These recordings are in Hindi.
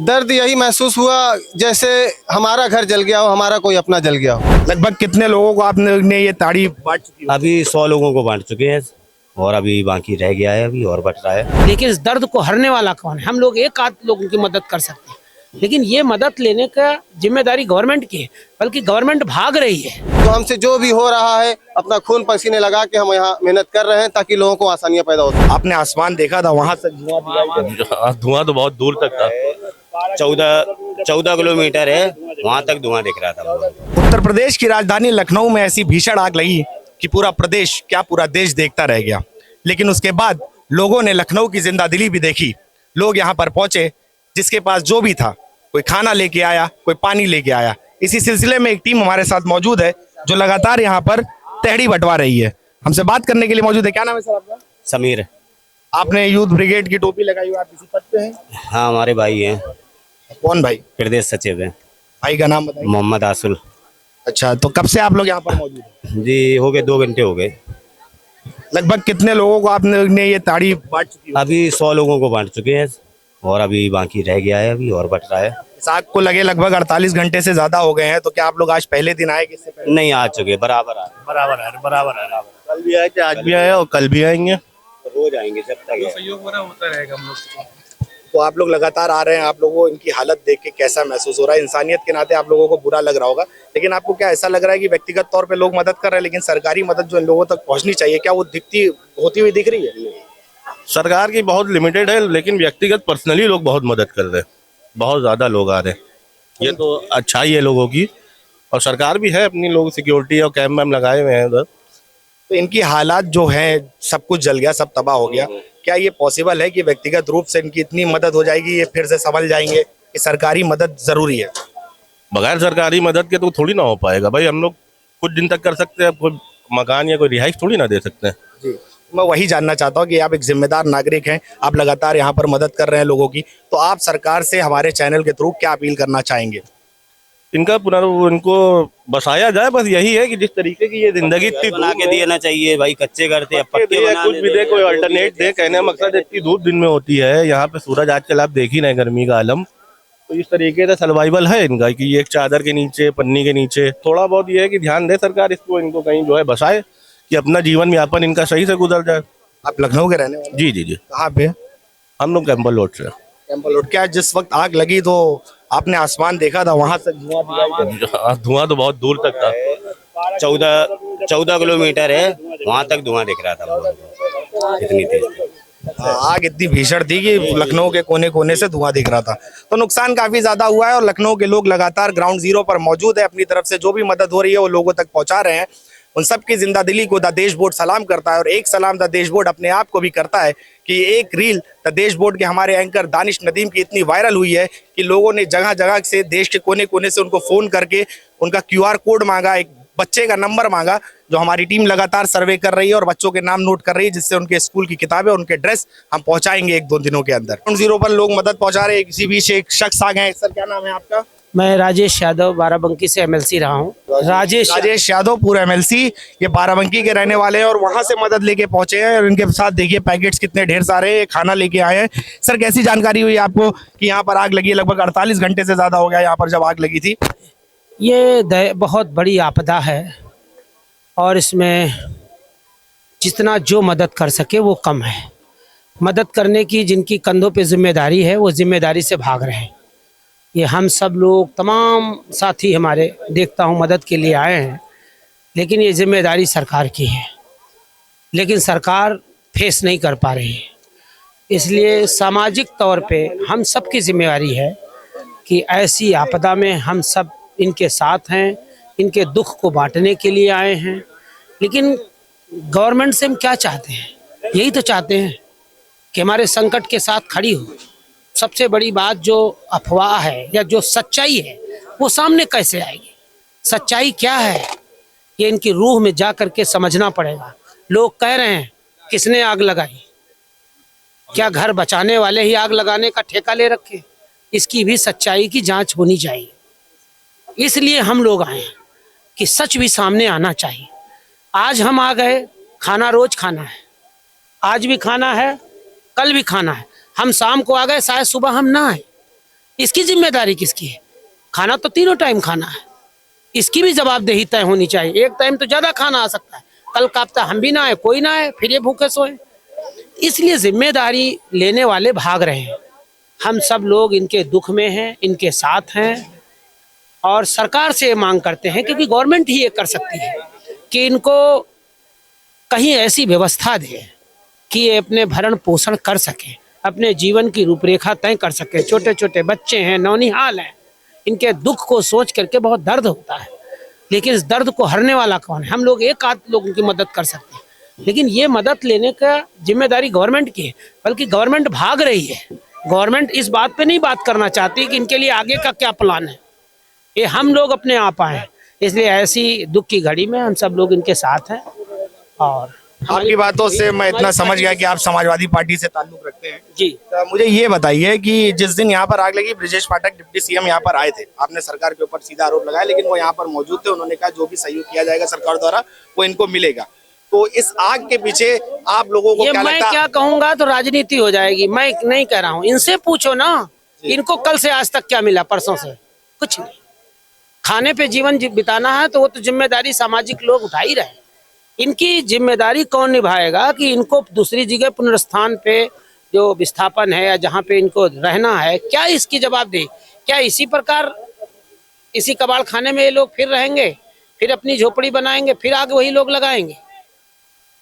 दर्द यही महसूस हुआ जैसे हमारा घर जल गया हो, हमारा कोई अपना जल गया हो। लगभग कितने लोगों को आपने ये ताड़ी बांट चुकी है? अभी 100 लोगों को बांट चुके हैं और अभी बाकी रह गया है, अभी और बट रहा है। लेकिन इस दर्द को हरने वाला कौन है? हम लोग एक आध लोगों की मदद कर सकते हैं, लेकिन ये मदद लेने का जिम्मेदारी गवर्नमेंट की है, बल्कि गवर्नमेंट भाग रही है। तो हमसे जो भी हो रहा है अपना खून पसीने लगा के हम यहाँ मेहनत कर रहे हैं ताकि लोगों को आसानियां पैदा हो। आपने आसमान देखा था, वहां से धुआं दिखाई दे रहा है। धुआं तो बहुत दूर तक था। 14 किलोमीटर है, वहां तक धुआं दिख रहा था। उत्तर प्रदेश की राजधानी लखनऊ में ऐसी भीषण आग लगी कि पूरा प्रदेश क्या पूरा देश देखता रह गया। लेकिन उसके बाद लोगों ने लखनऊ की जिंदादिली भी देखी। लोग यहाँ पर पहुंचे, जिसके पास जो भी था, कोई खाना लेके आया, कोई पानी लेके आया। इसी सिलसिले में एक टीम हमारे साथ मौजूद है जो लगातार यहाँ पर तहड़ी बंटवा रही है। हमसे बात करने के लिए मौजूद है। क्या नाम है सर आपका? समीर। आपने यूथ ब्रिगेड की टोपी लगाई हुई, आप किसी पद पे हैं? हाँ, हमारे भाई हैं। कौन भाई? प्रदेश सचिव हैं। भाई का नाम बताइए। मोहम्मद आसुल। अच्छा, तो कब से आप लोग यहाँ पर मौजूद हैं? जी हो गए, 2 घंटे हो गए। लगभग कितने लोगों को आपने ये ताड़ी बांट चुकी है? अभी 100 लोगों को बांट चुके हैं और अभी बाकी रह गया है, अभी और बट रहा है। इस आग को लगे लगभग 48 घंटे से ज्यादा हो गए हैं। तो क्या आप लोग आज पहले दिन आए कि इससे पहले? नहीं, आ चुके, बराबर आ बराबर है। कल भी आए थे, आज भी आए और कल भी आएंगे। रोज आएंगे जब तक है। सहयोग होता रहेगा हम लोग। तो आप लोग लगातार आ रहे हैं, आप लोगों को इनकी हालत देख के कैसा महसूस हो रहा है? इंसानियत के नाते आप लोगों को बुरा लग रहा होगा, लेकिन आपको क्या ऐसा लग रहा है कि व्यक्तिगत तौर पे लोग मदद कर रहे हैं, लेकिन सरकारी मदद जो इन लोगों तक पहुंचनी चाहिए, क्या वो दिखती होती हुई दिख रही है? सरकार की बहुत लिमिटेड है, लेकिन व्यक्तिगत पर्सनली लोग बहुत मदद कर रहे हैं। बहुत ज्यादा लोग आ रहे हैं, ये तो अच्छाई है लोगों की। और सरकार भी है अपनी, लोग सिक्योरिटी और कैम्प वैम्प लगाए हुए हैं उधर। तो इनकी हालात जो है, सब कुछ जल गया, सब तबाह हो गया। क्या ये पॉसिबल है कि व्यक्तिगत रूप से इनकी इतनी मदद हो जाएगी, ये फिर से संभल जाएंगे? कि सरकारी मदद जरूरी है? बगैर सरकारी मदद के तो थोड़ी ना हो पाएगा भाई। हम लोग कुछ दिन तक कर सकते हैं, कोई मकान या कोई रिहाइश थोड़ी ना दे सकते हैं। जी, मैं वही जानना चाहता हूँ कि आप एक जिम्मेदार नागरिक हैं, आप लगातार यहाँ पर मदद कर रहे हैं लोगों की, तो आप सरकार से हमारे चैनल के थ्रू क्या अपील करना चाहेंगे? इनको बसाया जाए, बस यही है कि जिस तरीके की ये जिंदगी थी बना के देना चाहिए भाई। कच्चे घर थे, अब पक्के बना कुछ भी दे, कोई अल्टरनेट दे। कहने का मकसद इतनी धूप दिन में होती है यहाँ पे, सूरज आजकल आप देख ही रहे, गर्मी का आलम। तो इस तरीके से सर्वाइवल है इनका कि एक चादर के नीचे, पन्नी के नीचे। थोड़ा बहुत ये है कि ध्यान दे सरकार इसको, इनको कहीं जो है बसाए कि अपना जीवन यापन इनका सही से गुजर जाए। आप लखनऊ के रहने वाले? जी जी जी। कहाँ पे? हम लोग कैंपल रोड से। कैंपल रोड। क्या जिस वक्त आग लगी तो आपने आसमान देखा था, वहां से धुआं दिखाई दे रहा है? धुआं तो बहुत दूर तक था। 14 किलोमीटर है, वहां तक धुआं दिख रहा था। इतनी तेज आग इतनी भीषण थी कि लखनऊ के कोने कोने से धुआं दिख रहा था। तो नुकसान काफी ज्यादा हुआ है और लखनऊ के लोग लगातार ग्राउंड जीरो पर मौजूद है। अपनी तरफ से जो भी मदद हो रही है वो लोगों तक पहुंचा रहे हैं। उन सबकी जिंदादिली को द देश बोर्ड सलाम करता है। और एक सलाम द देश बोर्ड अपने आप को भी करता है कि एक रील द देश बोर्ड के हमारे एंकर दानिश नदीम की इतनी वायरल हुई है कि लोगों ने जगह जगह से, देश के कोने कोने से उनको फोन करके उनका QR कोड मांगा, एक बच्चे का नंबर मांगा, जो हमारी टीम लगातार सर्वे कर रही है और बच्चों के नाम नोट कर रही है, जिससे उनके स्कूल की किताबें, उनके ड्रेस हम पहुंचाएंगे 1-2 दिनों के अंदर। ग्राउंड जीरो पर लोग मदद पहुंचा रहे हैं। किसी बीच एक शख्स आ गए। सर क्या नाम है आपका? मैं राजेश यादव, बाराबंकी से MLC रहा हूँ। राजेश यादव, पूरा MLC, ये बाराबंकी के रहने वाले हैं और वहां से मदद लेके पहुंचे हैं। और इनके साथ देखिए पैकेट्स कितने ढेर सारे खाना लेके आए हैं। सर कैसी जानकारी हुई आपको कि यहाँ पर आग लगी है? लगभग 48 घंटे से ज्यादा हो गया यहाँ पर जब आग लगी थी। ये बहुत बड़ी आपदा है और इसमें जितना जो मदद कर सके वो कम है। मदद करने की जिनकी कंधों पे जिम्मेदारी है वो जिम्मेदारी से भाग रहे हैं। ये हम सब लोग, तमाम साथी हमारे देखता हूँ मदद के लिए आए हैं, लेकिन ये जिम्मेदारी सरकार की है, लेकिन सरकार फेस नहीं कर पा रही है। इसलिए सामाजिक तौर पे हम सब की जिम्मेदारी है कि ऐसी आपदा में हम सब इनके साथ हैं, इनके दुख को बांटने के लिए आए हैं। लेकिन गवर्नमेंट से हम क्या चाहते हैं? यही तो चाहते हैं कि हमारे संकट के साथ खड़ी हो। सबसे बड़ी बात जो अफवाह है या जो सच्चाई है वो सामने कैसे आएगी? सच्चाई क्या है ये इनकी रूह में जा करके समझना पड़ेगा। लोग कह रहे हैं किसने आग लगाई? क्या घर बचाने वाले ही आग लगाने का ठेका ले रखे? इसकी भी सच्चाई की जांच होनी चाहिए। इसलिए हम लोग आए हैं कि सच भी सामने आना चाहिए। आज हम आ गए, खाना रोज खाना है, आज भी खाना है, कल भी खाना है। हम शाम को आ गए, शायद सुबह हम ना आए। इसकी जिम्मेदारी किसकी है? खाना तो तीनों टाइम खाना है, इसकी भी जवाबदेही तय होनी चाहिए। एक टाइम तो ज्यादा खाना आ सकता है, कल का हफ्ता हम भी ना आए, कोई ना आए, फिर ये भूखे सोए। इसलिए जिम्मेदारी लेने वाले भाग रहे हैं। हम सब लोग इनके दुख में हैं, इनके साथ हैं और सरकार से मांग करते हैं, क्योंकि गवर्नमेंट ही ये कर सकती है कि इनको कहीं ऐसी व्यवस्था दे कि ये अपने भरण पोषण कर सके, अपने जीवन की रूपरेखा तय कर सके। छोटे छोटे बच्चे हैं, नौनिहाल हैं, इनके दुख को सोच करके बहुत दर्द होता है, लेकिन इस दर्द को हरने वाला कौन है? हम लोग एक आध लोगों की मदद कर सकते हैं, लेकिन ये मदद लेने का जिम्मेदारी गवर्नमेंट की है। बल्कि गवर्नमेंट भाग रही है। गवर्नमेंट इस बात पे नहीं बात करना चाहती कि इनके लिए आगे का क्या प्लान है। ये हम लोग अपने आप आए, इसलिए ऐसी दुख की घड़ी में हम सब लोग इनके साथ हैं। और आपकी बातों से मैं इतना समझ गया कि आप समाजवादी पार्टी से ताल्लुक रखते हैं। जी, तो मुझे ये बताइए कि जिस दिन यहाँ पर आग लगी, ब्रजेश पाठक डिप्टी सीएम यहाँ पर आए थे, आपने सरकार के ऊपर सीधा आरोप लगाया, लेकिन वो यहाँ पर मौजूद थे। उन्होंने कहा जो भी सहयोग किया जाएगा सरकार द्वारा वो इनको मिलेगा। तो इस आग के पीछे आप लोगों को ये क्या मैं लगता है? क्या कहूंगा तो राजनीति हो जाएगी। मैं नहीं कह रहा हूँ, इनसे पूछो ना, इनको कल से आज तक क्या मिला, परसों से कुछ नहीं। खाने पे जीवन बिताना है तो वो तो जिम्मेदारी सामाजिक लोग उठा ही रहे। इनकी जिम्मेदारी कौन निभाएगा कि इनको दूसरी जगह पुनर्स्थान पे जो विस्थापन है या जहाँ पे इनको रहना है, क्या इसकी जवाबदेही? क्या इसी प्रकार इसी कबाड़ खाने में ये लोग फिर रहेंगे, फिर अपनी झोपड़ी बनाएंगे, फिर आग वही लोग लगाएंगे?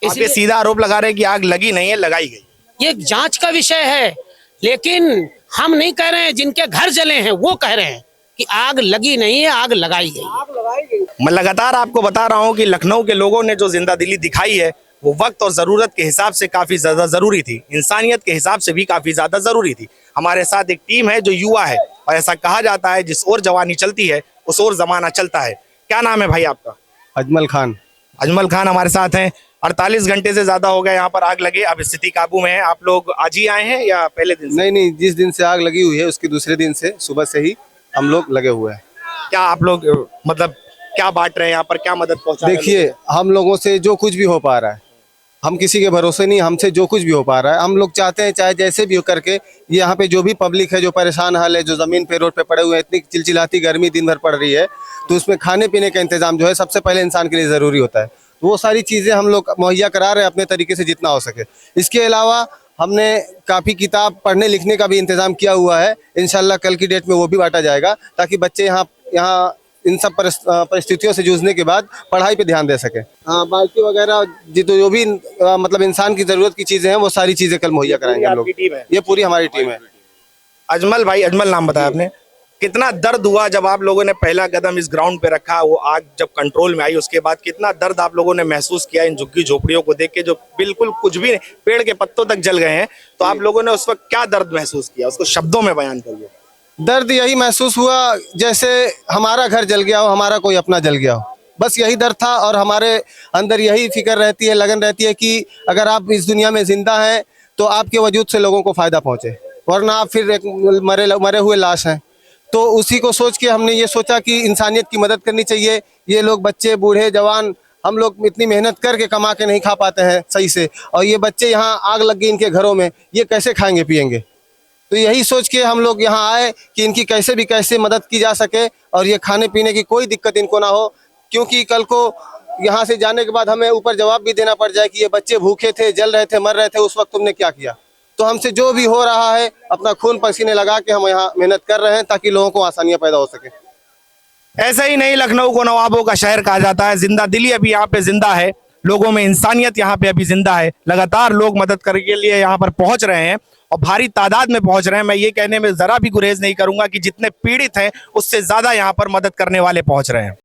आप ये सीधा आरोप लगा रहे हैं कि आग लगी नहीं है, लगाई गई। ये जांच का विषय है, लेकिन हम नहीं कह रहे हैं। जिनके घर जले हैं वो कह रहे हैं कि आग लगी नहीं है, आग लगाई गई। मैं लगातार आपको बता रहा हूं कि लखनऊ के लोगों ने जो जिंदा दिली दिखाई है वो वक्त और जरूरत के हिसाब से काफी ज्यादा जरूरी थी, इंसानियत के हिसाब से भी काफी ज्यादा जरूरी थी। हमारे साथ एक टीम है जो युवा है, और ऐसा कहा जाता है जिस ओर जवानी चलती है उस ओर जमाना चलता है। क्या नाम है भाई आपका? अजमल खान। अजमल खान हमारे साथ हैं। 48 घंटे से ज्यादा हो गए यहाँ पर आग लगे, अब स्थिति काबू में है। आप लोग आज ही आए हैं या पहले दिन से? नहीं, जिस दिन से आग लगी हुई है उसके दूसरे दिन से सुबह से ही हम लोग लगे हुए हैं। क्या आप लोग मतलब क्या बांट रहे हैं यहाँ पर, क्या मदद पहुंचा रहे हैं? देखिए, हम लोगों से जो कुछ भी हो पा रहा है, हम किसी के भरोसे नहीं, हमसे जो कुछ भी हो पा रहा है हम लोग चाहते हैं, चाहे जैसे भी हो करके। ये यहाँ पे जो भी पब्लिक है जो परेशान हाल है, जो जमीन पे रोड पे पड़े हुए हैं, इतनी चिलचिलाती गर्मी दिन भर पड़ रही है, तो उसमें खाने पीने का इंतजाम जो है सबसे पहले इंसान के लिए ज़रूरी होता है। तो वो सारी चीज़ें हम लोग मुहैया करा रहे हैं अपने तरीके से जितना हो सके। इसके अलावा हमने काफ़ी किताब पढ़ने लिखने का भी इंतजाम किया हुआ है। इंशाल्लाह कल की डेट में वो भी बांटा जाएगा, ताकि बच्चे यहाँ इन सब परिस्थितियों से जूझने के बाद पढ़ाई पे ध्यान दे सके। हाँ, बाल्टी वगैरह जो भी मतलब इंसान की ज़रूरत की चीज़ें हैं वो सारी चीज़ें कल मुहैया कराएंगे हम लोग। ये पूरी हमारी टीम है। अजमल भाई, अजमल नाम बताया आपने, कितना दर्द हुआ जब आप लोगों ने पहला कदम इस ग्राउंड पे रखा? वो आग जब कंट्रोल में आई उसके बाद कितना दर्द आप लोगों ने महसूस किया इन झुग्गी झोपड़ियों को देख के, जो बिल्कुल कुछ भी नहीं, पेड़ के पत्तों तक जल गए हैं? तो आप लोगों ने उस वक्त क्या दर्द महसूस किया, उसको शब्दों में बयान करिए। दर्द यही महसूस हुआ जैसे हमारा घर जल गया हो, हमारा कोई अपना जल गया हो, बस यही दर्द था। और हमारे अंदर यही फिक्र रहती है, लगन रहती है कि अगर आप इस दुनिया में जिंदा हैं तो आपके वजूद से लोगों को फायदा पहुंचे, वरना आप फिर एक मरे हुए लाश हैं। तो उसी को सोच के हमने ये सोचा कि इंसानियत की मदद करनी चाहिए। ये लोग बच्चे, बूढ़े, जवान, हम लोग इतनी मेहनत करके कमा के नहीं खा पाते हैं सही से, और ये बच्चे यहाँ आग लग गई इनके घरों में, ये कैसे खाएंगे पिएंगे? तो यही सोच के हम लोग यहाँ आए कि इनकी कैसे भी कैसे मदद की जा सके और ये खाने पीने की कोई दिक्कत इनको ना हो, क्योंकि कल को यहाँ से जाने के बाद हमें ऊपर जवाब भी देना पड़ जाए कि ये बच्चे भूखे थे, जल रहे थे, मर रहे थे, उस वक्त तुमने क्या किया। तो हमसे जो भी हो रहा है अपना खून पसीने लगा के हम यहाँ मेहनत कर रहे हैं ताकि लोगों को आसानियाँ पैदा हो सके। ऐसा ही नहीं, लखनऊ को नवाबों का शहर कहा जाता है। जिंदा दिली अभी यहाँ पे जिंदा है, लोगों में इंसानियत यहाँ पे अभी जिंदा है। लगातार लोग मदद करने के लिए यहाँ पर पहुंच रहे हैं और भारी तादाद में पहुंच रहे हैं। मैं ये कहने में जरा भी गुरेज नहीं करूंगा कि जितने पीड़ित हैं उससे ज्यादा यहाँ पर मदद करने वाले पहुंच रहे हैं।